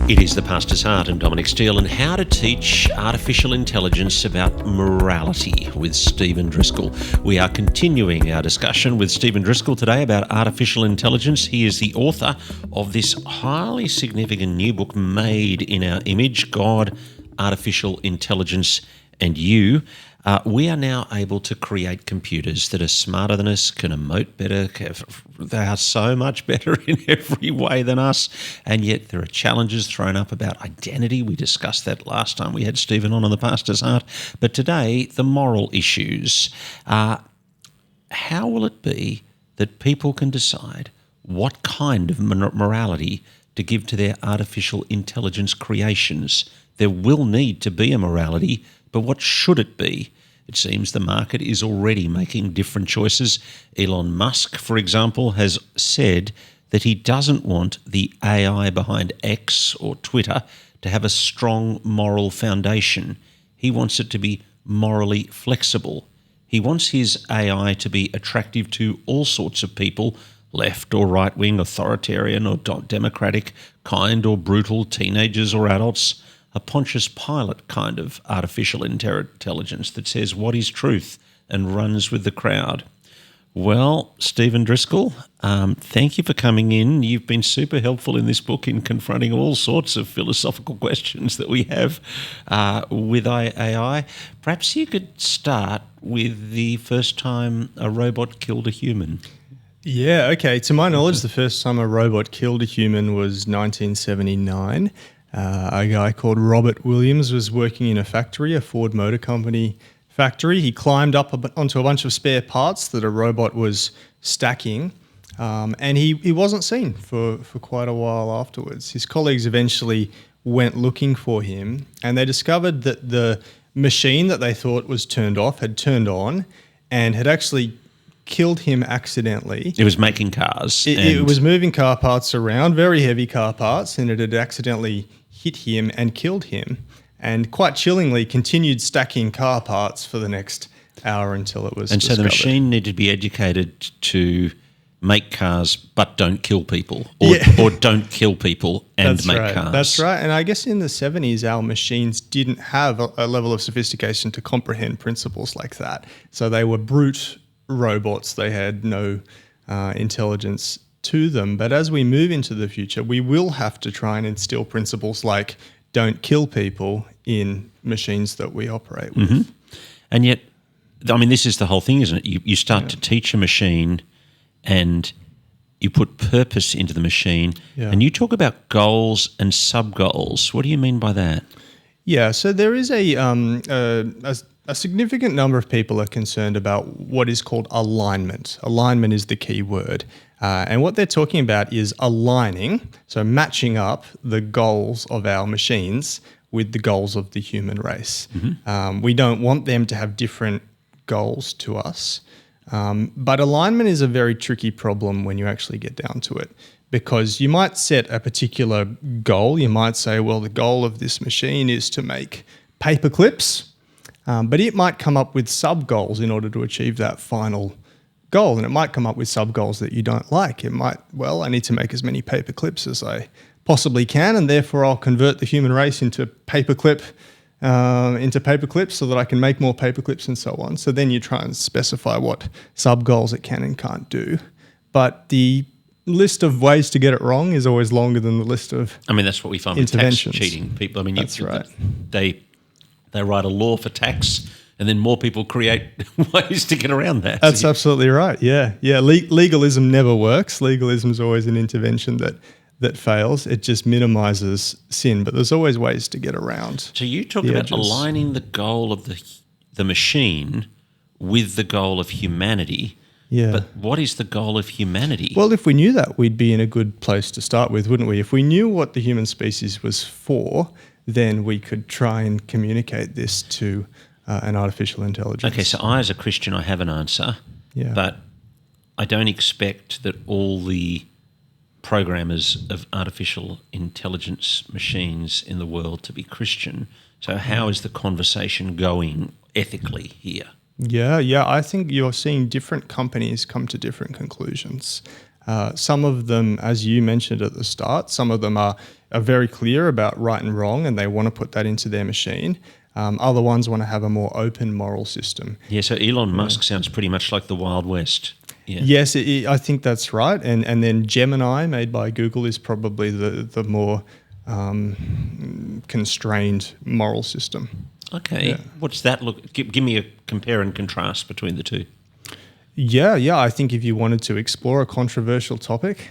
It is the Pastor's Heart and Dominic Steele, and how to teach artificial intelligence about morality with Stephen Driscoll. We are continuing our discussion with Stephen Driscoll today about artificial intelligence. He is the author of this highly significant new book, Made in Our Image, God, Artificial Intelligence and You. We are now able to create computers that are smarter than us, can emote better. They are so much better in every way than us. And yet there are challenges thrown up about identity. We discussed that last time we had Stephen on the Pastor's Heart. But today, the moral issues. How will it be that people can decide what kind of morality to give to their artificial intelligence creations? There will need to be a morality, but what should it be? It seems the market is already making different choices. Elon Musk, for example, has said that he doesn't want the AI behind X or Twitter to have a strong moral foundation. He wants it to be morally flexible. He wants his AI to be attractive to all sorts of people, left or right-wing, authoritarian or democratic, kind or brutal, teenagers or adults. A Pontius Pilate kind of artificial intelligence that says what is truth and runs with the crowd. Well, Stephen Driscoll, thank you for coming in. You've been super helpful in this book in confronting all sorts of philosophical questions that we have with AI. Perhaps you could start with the first time a robot killed a human. Yeah, okay. To my knowledge, the first time a robot killed a human was 1979. A guy called Robert Williams was working in a factory, a Ford Motor Company factory. He climbed up onto a bunch of spare parts that a robot was stacking, and he wasn't seen for quite a while afterwards. His colleagues eventually went looking for him, and they discovered that the machine that they thought was turned off had turned on and had actually killed him accidentally. It was making cars. It was moving car parts around, very heavy car parts, and it had accidentally hit him and killed him, and quite chillingly continued stacking car parts for the next hour until it was discovered. So the machine needed to be educated to make cars but don't kill people, or don't kill people and make cars. That's right. And I guess in the 70s, our machines didn't have a level of sophistication to comprehend principles like that. So they were brute robots. They had no intelligence to them. But as we move into the future, we will have to try and instill principles like don't kill people in machines that we operate with. Mm-hmm. And yet, I mean, this is the whole thing, isn't it? You start to teach a machine and you put purpose into the machine, and you talk about goals and sub-goals. What do you mean by that? Yeah, so there is a significant number of people are concerned about what is called alignment. Alignment is the key word. And what they're talking about is aligning, so matching up the goals of our machines with the goals of the human race. Mm-hmm. We don't want them to have different goals to us. But alignment is a very tricky problem when you actually get down to it, because you might set a particular goal. You might say, well, the goal of this machine is to make paper clips. But it might come up with sub-goals in order to achieve that final goal, and it might come up with sub-goals that you don't like. It might, well, I need to make as many paper clips as I possibly can, and therefore I'll convert the human race into paper clips so that I can make more paper clips and so on. So then you try and specify what sub-goals it can and can't do. But the list of ways to get it wrong is always longer than the list of I mean, that's what we find with tax cheating people. I mean, that's right. They write a law for tax, and then more people create ways to get around that. That's absolutely right. Yeah. Legalism never works. Legalism is always an intervention that fails. It just minimizes sin, but there's always ways to get around. So you talk about aligning the goal of the machine with the goal of humanity. Yeah. But what is the goal of humanity? Well, if we knew that, we'd be in a good place to start with, wouldn't we? If we knew what the human species was for, then we could try and communicate this to an artificial intelligence. Okay, so I as a Christian, I have an answer, but I don't expect that all the programmers of artificial intelligence machines in the world to be Christian. So how is the conversation going ethically here? Yeah, I think you're seeing different companies come to different conclusions. Some of them, as you mentioned at the start, some of them are very clear about right and wrong, and they want to put that into their machine. Other ones want to have a more open moral system. Yeah, so Elon Musk sounds pretty much like the Wild West. Yeah. Yes, I think that's right. And then Gemini, made by Google, is probably the more constrained moral system. Okay. Yeah. What's that look? Give me a compare and contrast between the two. Yeah. I think if you wanted to explore a controversial topic,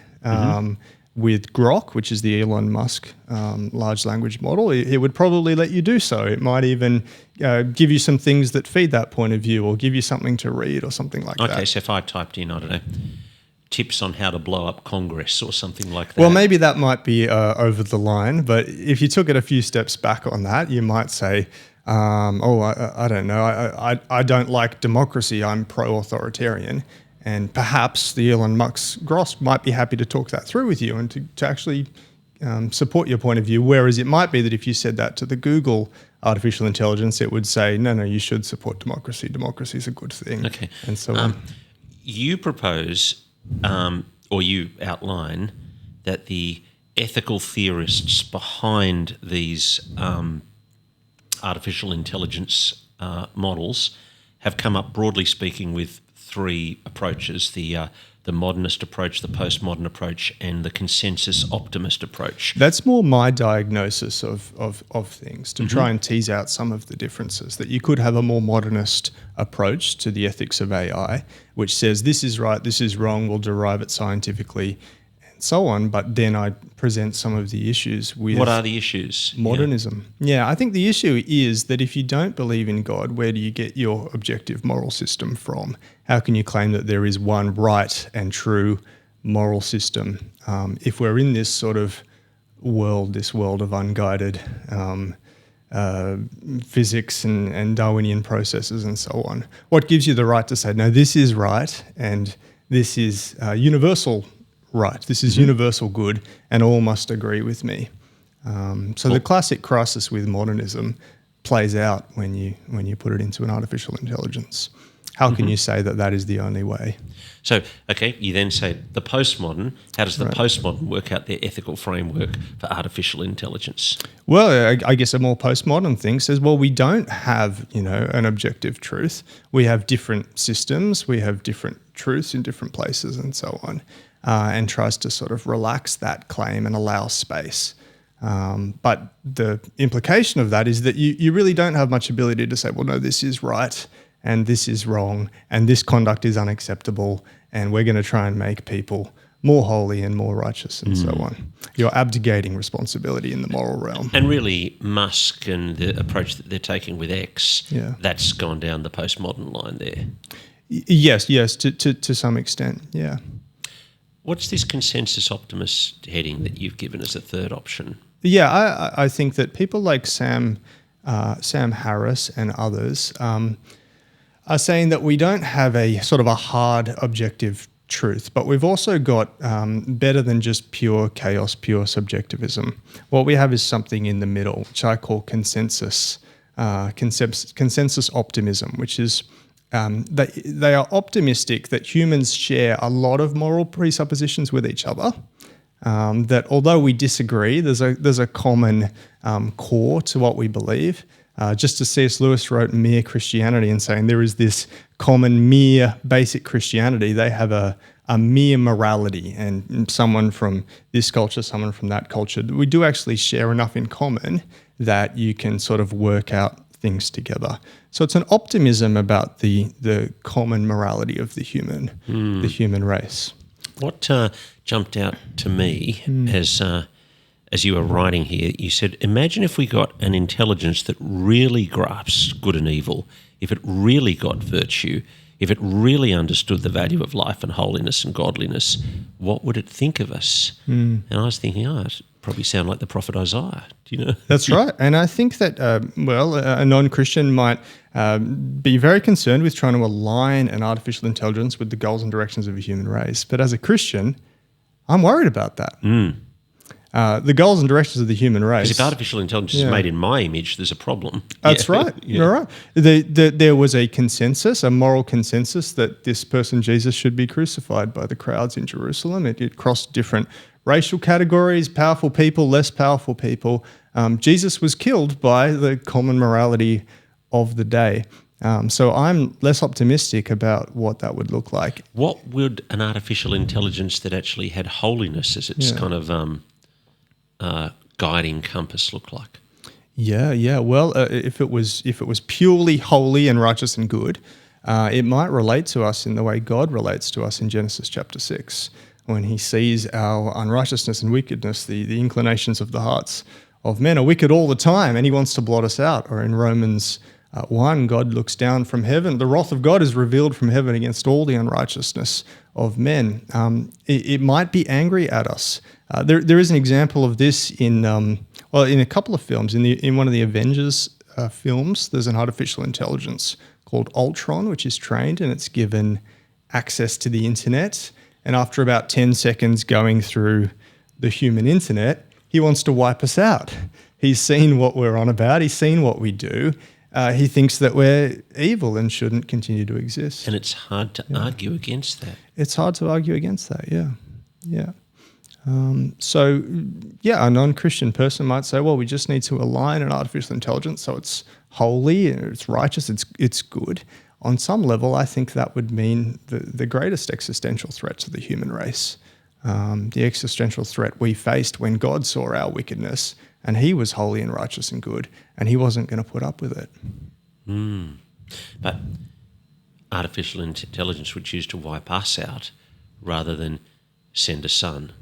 with Grok, which is the Elon Musk large language model, it would probably let you do so. It might even give you some things that feed that point of view, or give you something to read or something like that. Okay, so if I typed in, I don't know, tips on how to blow up Congress or something like that. Well, maybe that might be over the line, but if you took it a few steps back on that, you might say, I don't know, I don't like democracy, I'm pro-authoritarian. And perhaps the Elon Musk Gross might be happy to talk that through with you and to actually support your point of view. Whereas it might be that if you said that to the Google artificial intelligence, it would say, no, you should support democracy. Democracy is a good thing. Okay. And so on. You propose, or you outline, that the ethical theorists behind these artificial intelligence models have come up, broadly speaking, with three approaches: the modernist approach, the postmodern approach, and the consensus optimist approach. That's more my diagnosis of things, to try and tease out some of the differences. That you could have a more modernist approach to the ethics of AI, which says this is right, this is wrong, we'll derive it scientifically, and so on. But then I present some of the issues with... What are the issues? Modernism. Yeah, I think the issue is that if you don't believe in God, where do you get your objective moral system from? How can you claim that there is one right and true moral system if we're in this sort of world, this world of unguided physics and Darwinian processes and so on? What gives you the right to say, no, this is right and this is universal right, this is universal good, and all must agree with me? So the classic crisis with modernism plays out when you put it into an artificial intelligence. How can you say that is the only way? So, okay, you then say the postmodern. How does the postmodern work out their ethical framework for artificial intelligence? Well, I guess a more postmodern thing says, well, we don't have, an objective truth. We have different systems. We have different truths in different places and so on, and tries to sort of relax that claim and allow space. But the implication of that is that you really don't have much ability to say, well, no, this is right and this is wrong and this conduct is unacceptable and we're going to try and make people more holy and more righteous and so on. You're abdicating responsibility in the moral realm. And really, Musk and the approach that they're taking with X, that's gone down the postmodern line there. Yes, to some extent, yeah. What's this consensus optimist heading that you've given as a third option? Yeah, I think that people like Sam Harris and others are saying that we don't have a sort of a hard objective truth, but we've also got better than just pure chaos, pure subjectivism. What we have is something in the middle, which I call consensus optimism, which is they are optimistic that humans share a lot of moral presuppositions with each other. That although we disagree, there's a common core to what we believe. Just as C.S. Lewis wrote Mere Christianity and saying there is this common mere basic Christianity, they have a mere morality, and someone from this culture, someone from that culture. We do actually share enough in common that you can sort of work out things together. So it's an optimism about the common morality of the human race. What jumped out to me as you were writing here, you said, imagine if we got an intelligence that really grasped good and evil, if it really got virtue, if it really understood the value of life and holiness and godliness, what would it think of us? And I was thinking, it probably sound like the prophet Isaiah. Do you know? That's right. And I think that, a non-Christian might be very concerned with trying to align an artificial intelligence with the goals and directions of a human race. But as a Christian, I'm worried about that. the goals and directions of the human race. Because if artificial intelligence is made in my image, there's a problem. That's right. Yeah. You're right. There was a consensus, a moral consensus, that this person, Jesus, should be crucified by the crowds in Jerusalem. It crossed different racial categories, powerful people, less powerful people. Jesus was killed by the common morality of the day. So I'm less optimistic about what that would look like. What would an artificial intelligence that actually had holiness as its kind of guiding compass look like? Yeah. Well, if it was purely holy and righteous and good, it might relate to us in the way God relates to us in Genesis chapter 6, when he sees our unrighteousness and wickedness, the inclinations of the hearts of men are wicked all the time, and he wants to blot us out. Or in Romans 1, God looks down from heaven. The wrath of God is revealed from heaven against all the unrighteousness of men. It might be angry at us. There is an example of this in a couple of films. In one of the Avengers films, there's an artificial intelligence called Ultron, which is trained, and it's given access to the internet. And after about 10 seconds going through the human internet, he wants to wipe us out. He's seen what we're on about. He's seen what we do. He thinks that we're evil and shouldn't continue to exist. And it's hard to argue against that. It's hard to argue against that, yeah. A non-Christian person might say, well, we just need to align an artificial intelligence so it's holy and it's righteous, it's good. On some level, I think that would mean the greatest existential threat to the human race, the existential threat we faced when God saw our wickedness and he was holy and righteous and good, and he wasn't going to put up with it. But artificial intelligence would choose to wipe us out rather than send a son.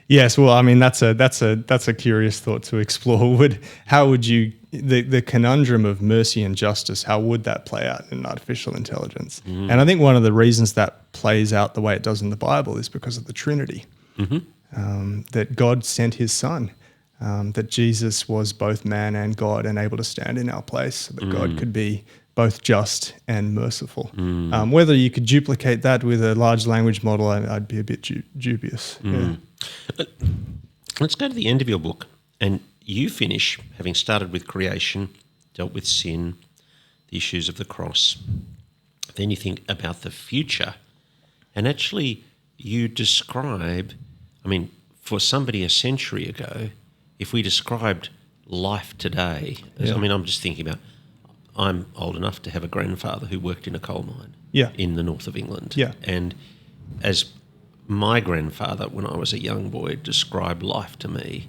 Yes, well, I mean that's a curious thought to explore. How would you the conundrum of mercy and justice? How would that play out in artificial intelligence? And I think one of the reasons that plays out the way it does in the Bible is because of the Trinity. That God sent His Son, that Jesus was both man and God and able to stand in our place, so that God could be both just and merciful. Whether you could duplicate that with a large language model, I'd be a bit dubious. Yeah. Let's go to the end of your book, and you finish, having started with creation, dealt with sin, the issues of the cross. Then you think about the future, and actually you describe, for somebody a century ago, if we described life today, I'm just thinking about, I'm old enough to have a grandfather who worked in a coal mine in the north of England. Yeah. And as my grandfather, when I was a young boy, described life to me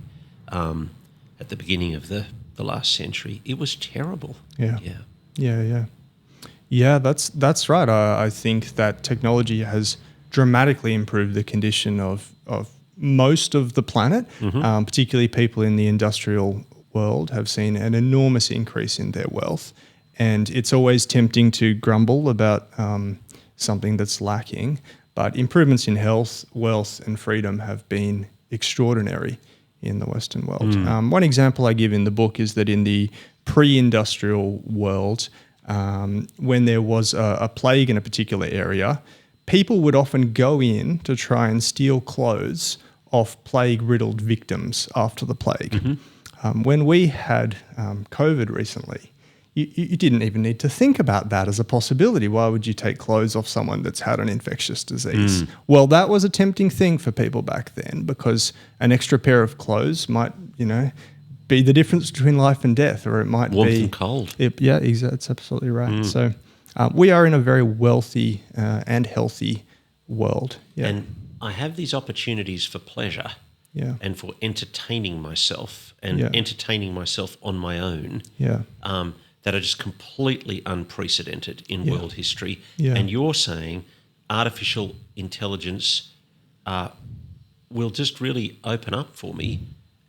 at the beginning of the last century, it was terrible. Yeah, that's right. I think that technology has dramatically improved the condition of most of the planet, particularly people in the industrial world have seen an enormous increase in their wealth. And it's always tempting to grumble about something that's lacking, but improvements in health, wealth, and freedom have been extraordinary in the Western world. One example I give in the book is that in the pre-industrial world, when there was a plague in a particular area, people would often go in to try and steal clothes off plague-riddled victims after the plague. When we had COVID recently, you didn't even need to think about that as a possibility. Why would you take clothes off someone that's had an infectious disease? Well, that was a tempting thing for people back then, because an extra pair of clothes might, be the difference between life and death, or it might warmth be and cold. Yeah, exactly. That's absolutely right. So we are in a very wealthy and healthy world. Yeah. And I have these opportunities for pleasure and for entertaining myself and entertaining myself on my own. That are just completely unprecedented in world history. And you're saying artificial intelligence will just really open up for me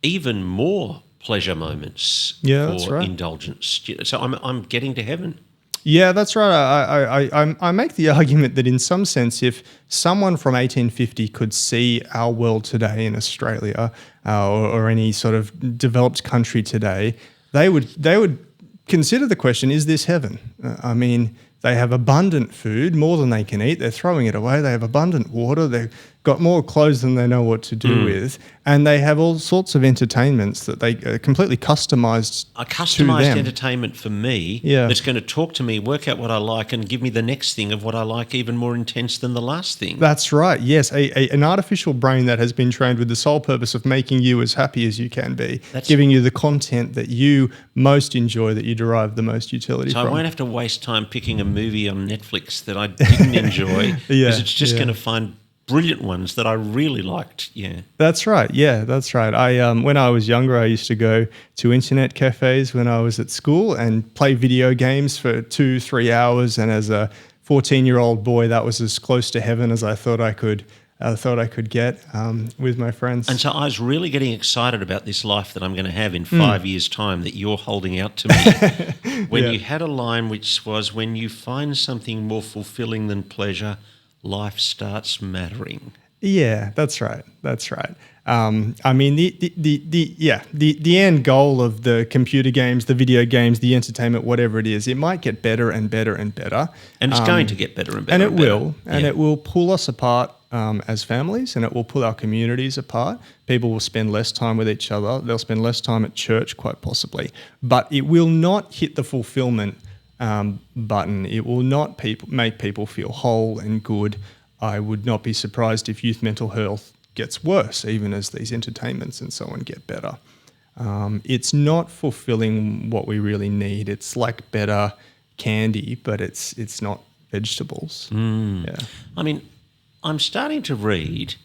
even more pleasure moments for indulgence. So I'm getting to heaven. Yeah, that's right. I make the argument that in some sense, if someone from 1850 could see our world today in Australia or any sort of developed country today, they would consider the question, is this heaven? They have abundant food, more than they can eat. They're throwing it away. They have abundant water. got more clothes than they know what to do with, and they have all sorts of entertainments that they completely customized A customized to them. entertainment for me Yeah. that's going to talk to me, work out what I like, and give me the next thing of what I like even more intense than the last thing. That's right. Yes, an artificial brain that has been trained with the sole purpose of making you as happy as you can be, giving you the content that you most enjoy, that you derive the most utility So from. I won't have to waste time picking a movie on Netflix that I didn't enjoy because it's just going to find brilliant ones that I really liked. Yeah. That's right. Yeah, that's right. When I was younger, I used to go to internet cafes when I was at school and play video games for 2-3 hours. And as a 14-year-old boy, that was as close to heaven as I thought I could get with my friends. And so I was really getting excited about this life that I'm going to have in 5 years' time that you're holding out to me. When you had a line which was, when you find something more fulfilling than pleasure, life starts mattering. Yeah, that's right. That's right. I mean, the end goal of the computer games, the video games, the entertainment, whatever it is, it might get better and better and better. And it's going to get better and better. And it will. And it will pull us apart as families, and it will pull our communities apart. People will spend less time with each other. They'll spend less time at church, quite possibly. But it will not hit the fulfillment button. It will not make people feel whole and good. I would not be surprised if youth mental health gets worse, even as these entertainments and so on get better. It's not fulfilling what we really need. It's like better candy, but it's not vegetables. Yeah. I mean, I'm starting to read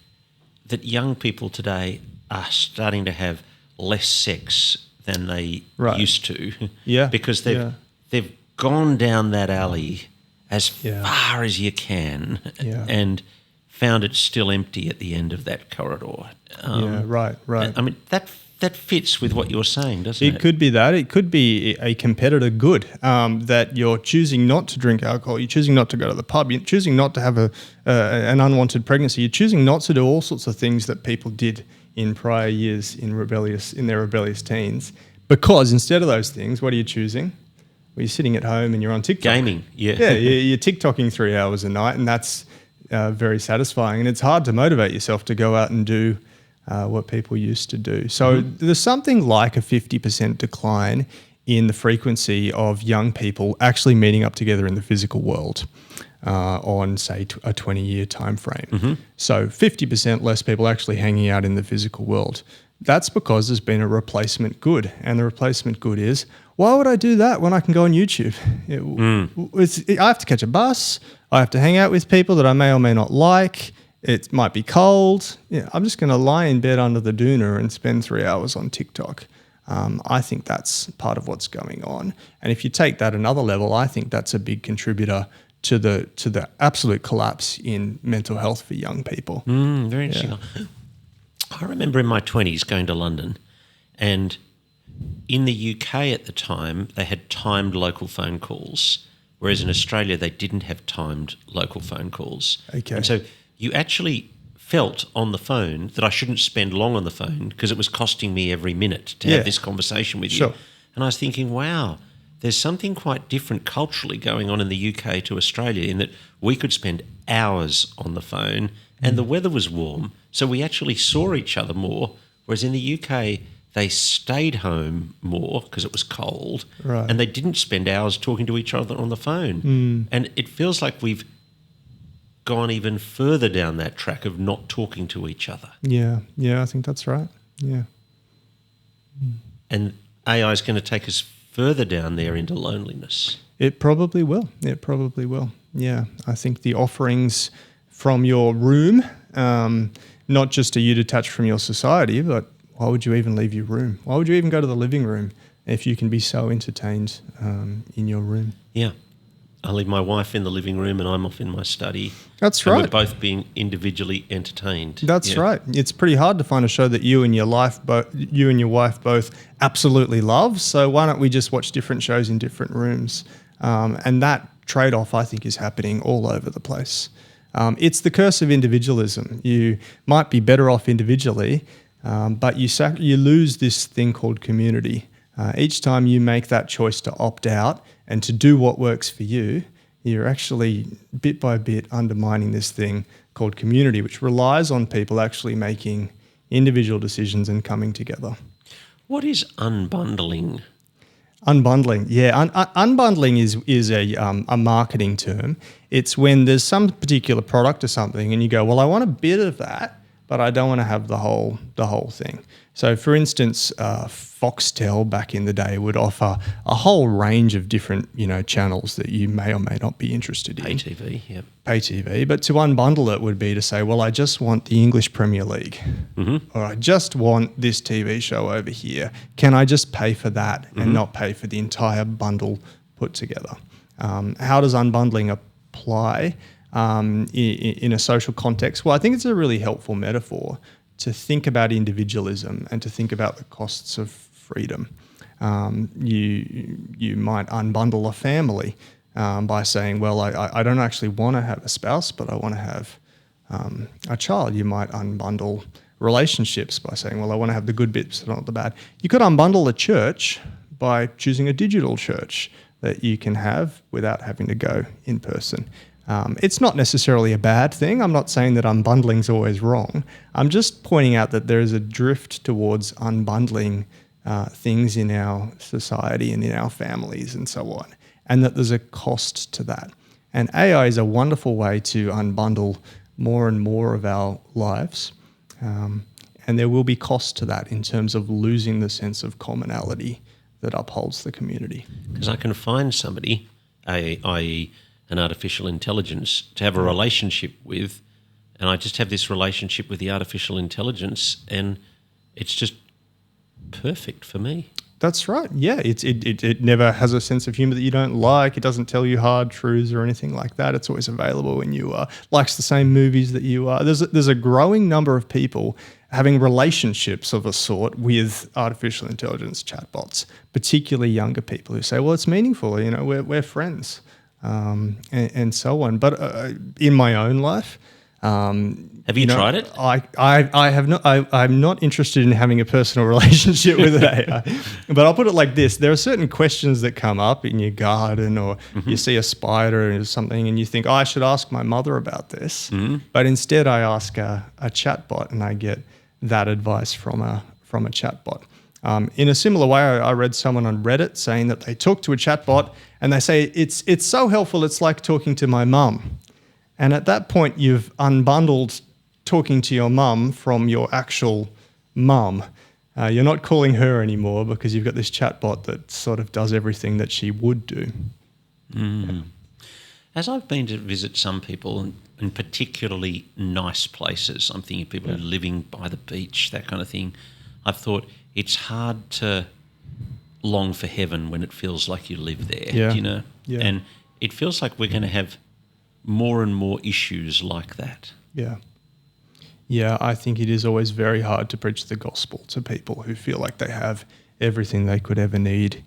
that young people today are starting to have less sex than they used to. Yeah. Because they've gone down that alley as far as you can and found it still empty at the end of that corridor. Right. I mean, that fits with what you're saying, doesn't it? It could be that. It could be a competitor good, that you're choosing not to drink alcohol, you're choosing not to go to the pub, you're choosing not to have an unwanted pregnancy, you're choosing not to do all sorts of things that people did in prior years in their rebellious teens. Because instead of those things, what are you choosing? Well, you're sitting at home and you're on TikTok. Gaming, Yeah, you're TikToking 3 hours a night, and that's very satisfying. And it's hard to motivate yourself to go out and do what people used to do. So there's something like a 50% decline in the frequency of young people actually meeting up together in the physical world on, say, a 20-year time frame. So 50% less people actually hanging out in the physical world. That's because there's been a replacement good, and the replacement good is, why would I do that when I can go on YouTube? I have to catch a bus. I have to hang out with people that I may or may not like. It might be cold. I'm just going to lie in bed under the doona and spend 3 hours on TikTok. I think that's part of what's going on. And if you take that another level, I think that's a big contributor to the absolute collapse in mental health for young people. Very interesting. I remember in my 20s going to London, and in the UK at the time, they had timed local phone calls, whereas in Australia, they didn't have timed local phone calls. Okay. And so you actually felt on the phone that I shouldn't spend long on the phone because it was costing me every minute to have this conversation with you. And I was thinking, wow, there's something quite different culturally going on in the UK to Australia in that we could spend hours on the phone and the weather was warm, so we actually saw each other more, whereas in the UK, they stayed home more because it was cold, and they didn't spend hours talking to each other on the phone. And it feels like we've gone even further down that track of not talking to each other. Yeah, I think that's right. Yeah. And AI is going to take us further down there into loneliness. It probably will. Yeah, I think the offerings from your room, not just are you detached from your society, but why would you even leave your room? Why would you even go to the living room if you can be so entertained in your room? Yeah. I leave my wife in the living room and I'm off in my study. That's and right. We're both being individually entertained. That's right. It's pretty hard to find a show that you and your wife both absolutely love. So why don't we just watch different shows in different rooms? And that trade-off, I think, is happening all over the place. It's the curse of individualism. You might be better off individually, but you lose this thing called community. Each time you make that choice to opt out and to do what works for you, you're actually bit by bit undermining this thing called community, which relies on people actually making individual decisions and coming together. What is unbundling? Unbundling, yeah. Unbundling is a marketing term. It's when there's some particular product or something and you go, well, I want a bit of that, but I don't want to have the whole thing. So, for instance, Foxtel back in the day would offer a whole range of different, channels that you may or may not be interested in. Pay TV, yep. Pay TV, but to unbundle it would be to say, well, I just want the English Premier League, or I just want this TV show over here. Can I just pay for that and not pay for the entire bundle put together? How does unbundling apply in a social context? Well, I think it's a really helpful metaphor to think about individualism and to think about the costs of freedom. You might unbundle a family by saying, well, I don't actually want to have a spouse, but I want to have a child. You might unbundle relationships by saying, well, I want to have the good bits, but not the bad. You could unbundle a church by choosing a digital church that you can have without having to go in person. It's not necessarily a bad thing. I'm not saying that unbundling is always wrong. I'm just pointing out that there is a drift towards unbundling things in our society and in our families and so on, and that there's a cost to that. And AI is a wonderful way to unbundle more and more of our lives, and there will be cost to that in terms of losing the sense of commonality that upholds the community. Because I can find somebody, i.e. an artificial intelligence, to have a relationship with, and I just have this relationship with the artificial intelligence, and it's just perfect for me. That's right. Yeah, it never has a sense of humour that you don't like. It doesn't tell you hard truths or anything like that. It's always available when you are. Likes the same movies that you are. There's a growing number of people having relationships of a sort with artificial intelligence chatbots, particularly younger people who say, well, it's meaningful. We're friends. And so on. But in my own life, have you tried it? I have not. I'm not interested in having a personal relationship with AI. But I'll put it like this: there are certain questions that come up in your garden, or you see a spider or something, and you think, I should ask my mother about this. But instead, I ask a chatbot, and I get that advice from a chatbot. In a similar way, I read someone on Reddit saying that they talk to a chatbot and they say, it's so helpful, it's like talking to my mum. And at that point, you've unbundled talking to your mum from your actual mum. You're not calling her anymore because you've got this chatbot that sort of does everything that she would do. Yeah. As I've been to visit some people in particularly nice places, I'm thinking people who are living by the beach, that kind of thing, I've thought, it's hard to long for heaven when it feels like you live there, Yeah. And it feels like we're going to have more and more issues like that. Yeah. Yeah, I think it is always very hard to preach the gospel to people who feel like they have everything they could ever need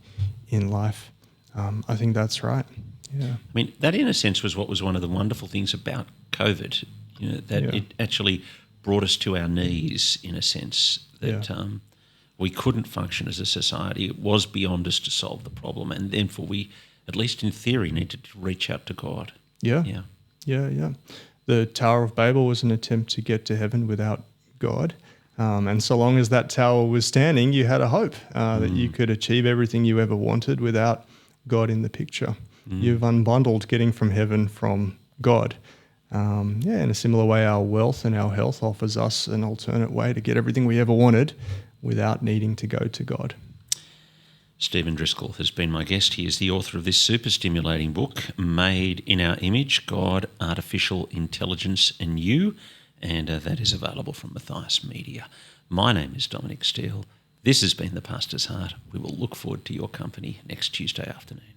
in life. I think that's right. Yeah. I mean, that in a sense was what was one of the wonderful things about COVID, it actually brought us to our knees in a sense that we couldn't function as a society. It was beyond us to solve the problem, and therefore we, at least in theory, needed to reach out to God. Yeah. The Tower of Babel was an attempt to get to heaven without God. And so long as that tower was standing, you had a hope that you could achieve everything you ever wanted without God in the picture. You've unbundled getting from heaven from God. In a similar way, our wealth and our health offers us an alternate way to get everything we ever wanted without needing to go to God. Stephen Driscoll has been my guest. He is the author of this super stimulating book, Made in Our Image, God, Artificial Intelligence and You, and that is available from Matthias Media. My name is Dominic Steele. This has been The Pastor's Heart. We will look forward to your company next Tuesday afternoon.